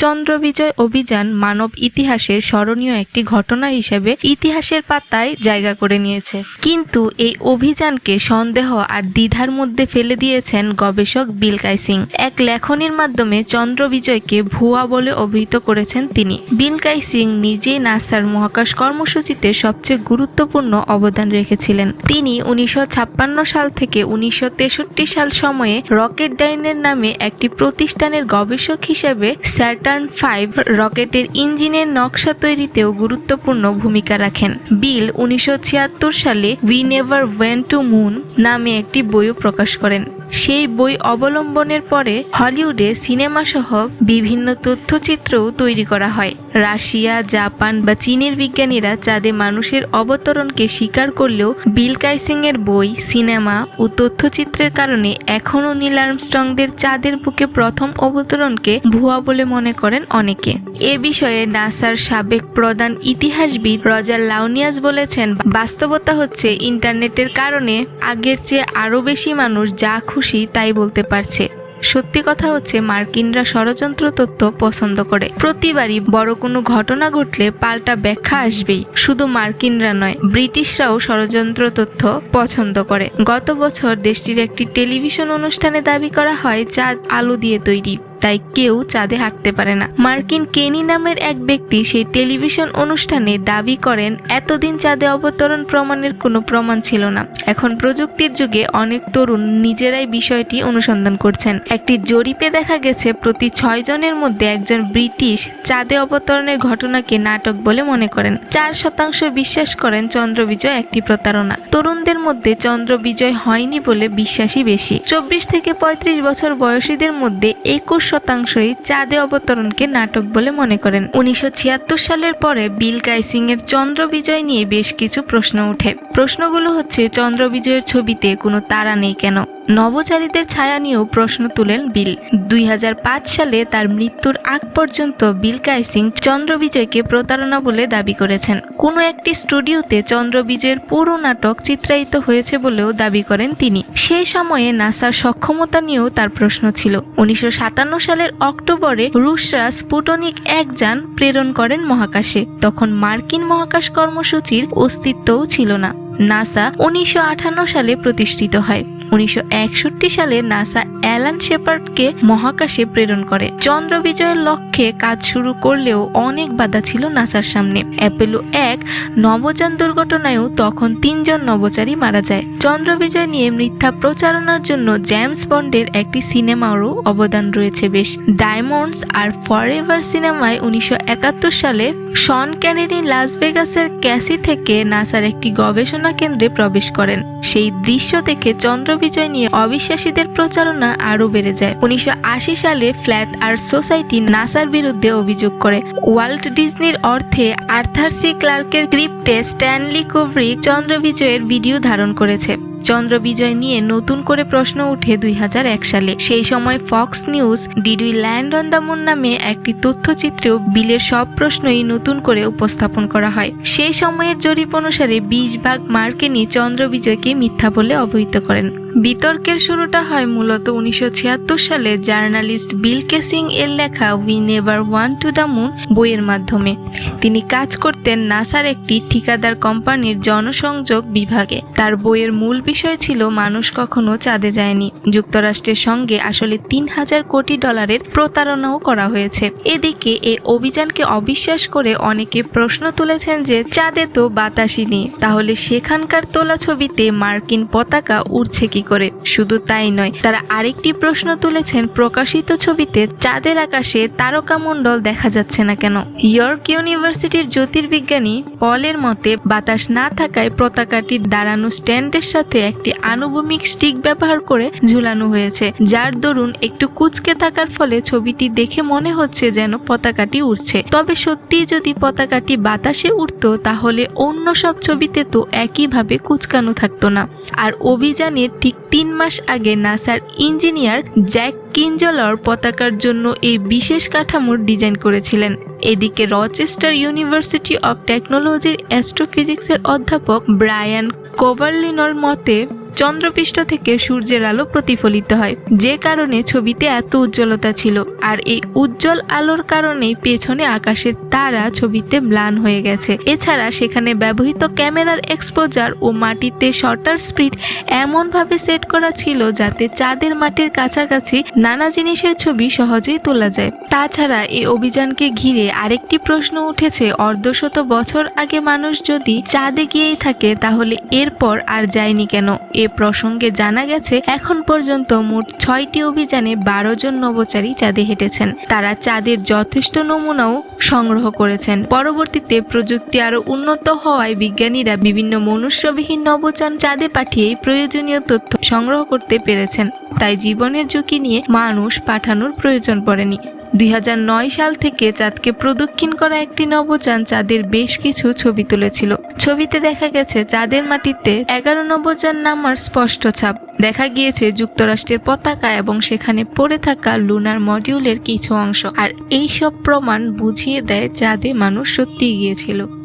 চন্দ্রবিজয় অভিযান মানব ইতিহাসের স্মরণীয় একটি ঘটনা হিসেবে ইতিহাসের পাতায় জায়গা করে নিয়েছে। কিন্তু এই অভিযানকে সন্দেহ আর দ্বিধার মধ্যে ফেলে দিয়েছেন গবেষক বিল কাইসিং। এক লেখনীর মাধ্যমে চন্দ্রবিজয়কে ভুয়া বলে অভিহিত করেছেন তিনি। বিল কাইসিং নিজেই নাসার মহাকাশ কর্মসূচিতে সবচেয়ে গুরুত্বপূর্ণ অবদান রেখেছিলেন। তিনি 1956 সাল থেকে 1963 সাল সময়ে রকেটডাইনের নামে একটি প্রতিষ্ঠানের গবেষক হিসেবে স্যাটার্ন 5 রকেটের ইঞ্জিনের নকশা তৈরিতেও গুরুত্বপূর্ণ ভূমিকা রাখেন। বিল 1976 সালে we never went to moon নামে একটি বইও প্রকাশ করেন। সেই বই অবলম্বনের পরে হলিউডে সিনেমা সহ বিভিন্ন তথ্যচিত্রও তৈরি করা হয়। রাশিয়া, জাপান বা চীনের বিজ্ঞানীরা চাঁদে মানুষের অবতরণকে স্বীকার করলেও বিল কাইসিং এর বই, সিনেমা ও তথ্যচিত্রের কারণে এখনও নীল আর্মস্ট্রংদের চাঁদের বুকে প্রথম অবতরণকে ভুয়া বলে মনে করেন অনেকে। এ বিষয়ে নাসার সাবেক প্রধান ইতিহাসবিদ রজার লাউনিয়াস বলেছেন, বাস্তবতা হচ্ছে ইন্টারনেটের কারণে আগের চেয়ে আরও বেশি মানুষ যা খুশি তাই বলতে পারছে। সত্যি কথা হচ্ছে মার্কিনরা ষড়যন্ত্র তথ্য পছন্দ করে। প্রতিবারই বড় কোনো ঘটনা ঘটলে পাল্টা ব্যাখ্যা আসবেই। শুধু মার্কিনরা নয়, ব্রিটিশরাও ষড়যন্ত্র তথ্য পছন্দ করে। গত বছর দেশটির একটি টেলিভিশন অনুষ্ঠানে দাবি করা হয় চাঁদ আলো দিয়ে তৈরি, তাই কেউ চাঁদে হাঁটতে পারে না। মার্কিন কেনি নামের এক ব্যক্তি সেই টেলিভিশন অনুষ্ঠানে দাবি করেন এতদিন চাঁদে অবতরণ প্রমাণের কোনো প্রমাণ ছিল না। এখন প্রযুক্তির যুগে অনেক তরুণ নিজেরাই বিষয়টি অনুসন্ধান করছেন। একটি জরিপে দেখা গেছে প্রতি 6 জনের মধ্যে একজন ব্রিটিশ চাঁদে অবতরণের ঘটনাকে নাটক বলে মনে করেন। 4% বিশ্বাস করেন চন্দ্রবিজয় একটি প্রতারণা। তরুণদের মধ্যে চন্দ্রবিজয় হয়নি বলে বিশ্বাসই বেশি। 24 থেকে 35 বছর বয়সীদের মধ্যে 21% চাঁদে অবতরণকে নাটক বলে মনে করেন। 1976 সালের পরে বিল কাইসিং এর চন্দ্রবিজয় নিয়ে বেশ কিছু প্রশ্ন ওঠে। প্রশ্নগুলো হচ্ছে, চন্দ্রবিজয়ের ছবিতে কোনো তারা নেই কেন? নভোচারীদের ছায়া নিয়েও প্রশ্ন তুলেন বিল। 2005 সালে তার মৃত্যুর আগ পর্যন্ত বিল কাইসিং চন্দ্রবিজয়কে প্রতারণা বলে দাবি করেছেন। কোনো একটি স্টুডিওতে চন্দ্রবিজয়ের পুরো নাটক চিত্রায়িত হয়েছে বলেও দাবি করেন তিনি। সেই সময়ে নাসার সক্ষমতা নিয়েও তার প্রশ্ন ছিল। 1957 সালের অক্টোবরে রুশরা স্পুটনিক 1 যান প্রেরণ করেন মহাকাশে। তখন মার্কিন মহাকাশ কর্মসূচির অস্তিত্বও ছিল না। নাসা 1958 সালে প্রতিষ্ঠিত হয়। 1961 সালে নাসা অ্যালান শেপার্ডকে মহাকাশে প্রেরণ করে। চন্দ্রবিজয়ের লক্ষ্যে কাজ শুরু করলেও অনেক বাধা ছিল নাসার সামনে। অ্যাপোলো 1 নভোযান দুর্ঘটনায়ও তখন 3 জন নভোচারী মারা যায়। চন্দ্রবিজয় নিয়ে মিথ্যা প্রচারণার জন্য জেমস বন্ডের একটি সিনেমারও অবদান রয়েছে বেশ। ডায়মন্ডস আর ফরএভার সিনেমায় 1971 সালে শন কেনেডি লাস ভেগাসের ক্যাসি থেকে নাসার একটি গবেষণা কেন্দ্রে প্রবেশ করেন। সেই দৃশ্য দেখে চন্দ্রবিজয় নিয়ে অবিশ্বাসীদের প্রচারণা আরও বেড়ে যায়। 1980 সালে ফ্ল্যাট আর্থ সোসাইটি নাসার বিরুদ্ধে অভিযোগ করে। ওয়াল্ট ডিজনির অর্থে আর্থার সি ক্লার্কের ক্রিপ্টে স্ট্যানলি কুব্রিক চন্দ্রবিজয়ের ভিডিও ধারণ করেছে। চন্দ্রবিজয় নিয়ে নতুন করে প্রশ্ন উঠে 2001 সালে। সেই সময় Fox news did we land on the moon নামে একটি তথ্যচিত্রেও বিলের সব প্রশ্নই নতুন করে উপস্থাপন করা হয়। সেই সময়ের জরিপ অনুসারে 20% মার্কিনই চন্দ্রবিজয়কে মিথ্যা বলে অবহিত করেন। বিতর্কের শুরুটা হয় মূলত 1976 সালে জার্নালিস্ট বিল কাইসিং এর লেখা we never want to the moon বইয়ের মাধ্যমে। তিনি কাজ করতেন নাসার একটি ঠিকাদার কোম্পানির জনসংযোগ বিভাগে। তার বইয়ের মূল বিষয় ছিল মানুষ কখনো চাঁদে যায়নি। যুক্তরাষ্ট্রের সঙ্গে আসলে $3000 কোটি প্রতারণাও করা হয়েছে। এদিকে এই অভিযানকে অবিশ্বাস করে অনেকে প্রশ্ন তুলেছেন যে চাঁদে তো বাতাসই নেই, তাহলে সেখানকার তোলা ছবিতে মার্কিন পতাকা উড়ছে কি করে? শুধু তাই নয়, তারা আরেকটি প্রশ্ন তুলেছেন, প্রকাশিত ছবিতে চাঁদের আকাশে তারকামণ্ডল দেখা যাচ্ছে না কেন? ইয়র্ক ইউনিভার্সিটির জ্যোতির্বিজ্ঞানী পলের মতে বাতাস না থাকায় পতাকাটি দাঁড়ানো স্ট্যান্ডের সাথে একটি আনুভূমিক স্টিক ব্যবহার করে ঝুলানো হয়েছে, যার দরুন একটু কুঁচকে থাকার ফলে ছবিটি দেখে মনে হচ্ছে যেন পতাকাটি উড়ছে। তবে সত্যি যদি পতাকাটি বাতাসে উড়তো তাহলে অন্য সব ছবিতে তো একইভাবে কুঁচকানো থাকতো না। আর অভিযানের ঠিক 3 মাস আগে নাসার ইঞ্জিনিয়ার জ্যাক কিনজলার পতাকার জন্য এই বিশেষ কাঠামোর ডিজাইন করেছিলেন। এদিকে রচেস্টার ইউনিভার্সিটি অফ টেকনোলজির অ্যাস্ট্রোফিজিক্সের অধ্যাপক ব্রায়ান কোভারলিনর মতে চন্দ্রপৃষ্ঠ থেকে সূর্যের আলো প্রতিফলিত হয়, যে কারণে ছবিতে এত উজ্জ্বলতা ছিল। আর এই উজ্জ্বল আলোর কারণেই পেছনে আকাশের তারা ছবিতে ম্লান হয়ে গেছে। এছাড়া সেখানে ব্যবহৃত ক্যামেরার এক্সপোজার ও মাটিতে শটার স্পিড এমনভাবে সেট করা ছিল যাতে চাঁদের মাটির কাছাকাছি নানা জিনিসের ছবি সহজেই তোলা যায়। তাছাড়া এই অভিযানকে ঘিরে আরেকটি প্রশ্ন উঠেছে, অর্ধশত বছর আগে মানুষ যদি চাঁদে গিয়েই থাকে তাহলে এরপর আর যায়নি কেন? এ প্রসঙ্গে জানা গেছে এখন পর্যন্ত মোট 6টি অভিযানে 12 জন নভোচারী চাঁদে হেঁটেছেন। তারা চাঁদের যথেষ্ট নমুনাও সংগ্রহ করেছেন। পরবর্তীতে প্রযুক্তি আরো উন্নত হওয়ায় বিজ্ঞানীরা বিভিন্ন মনুষ্যবিহীন নভোযান চাঁদে পাঠিয়ে প্রয়োজনীয় তথ্য সংগ্রহ করতে পেরেছেন। তাই জীবনের ঝুঁকি নিয়ে মানুষ পাঠানোর প্রয়োজন পড়েনি। 2009 সাল থেকে চাঁদকে প্রদক্ষিণ করা একটি নভোযান চাঁদের বেশ কিছু ছবি তুলেছিল। ছবিতে দেখা গেছে চাঁদের মাটিতে 11 নভোযান নামার স্পষ্ট ছাপ। দেখা গিয়েছে যুক্তরাষ্ট্রের পতাকা এবং সেখানে পড়ে থাকা লুনার মডিউলের কিছু অংশ। আর এই সব প্রমাণ বুঝিয়ে দেয় চাঁদে মানুষ সত্যিই গিয়েছিল।